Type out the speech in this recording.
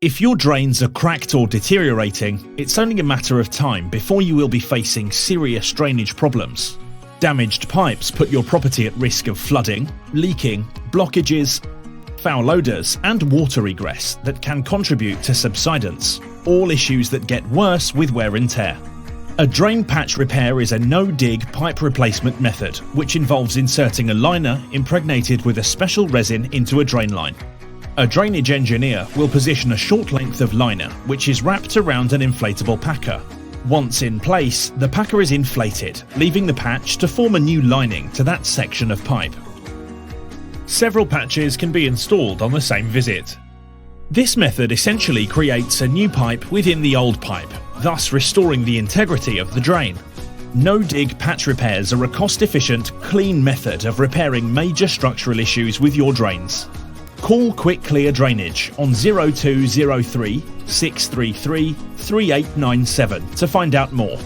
If your drains are cracked or deteriorating, it's only a matter of time before you will be facing serious drainage problems. Damaged pipes put your property at risk of flooding, leaking, blockages, foul odours and water egress that can contribute to subsidence, all issues that get worse with wear and tear. A drain patch repair is a no-dig pipe replacement method which involves inserting a liner impregnated with a special resin into a drain line. A drainage engineer will position a short length of liner which is wrapped around an inflatable packer. Once in place, the packer is inflated, leaving the patch to form a new lining to that section of pipe. Several patches can be installed on the same visit. This method essentially creates a new pipe within the old pipe, thus restoring the integrity of the drain. No-dig patch repairs are a cost-efficient, clean method of repairing major structural issues with your drains. Call Quick Clear Drainage on 0203 633 3897 to find out more.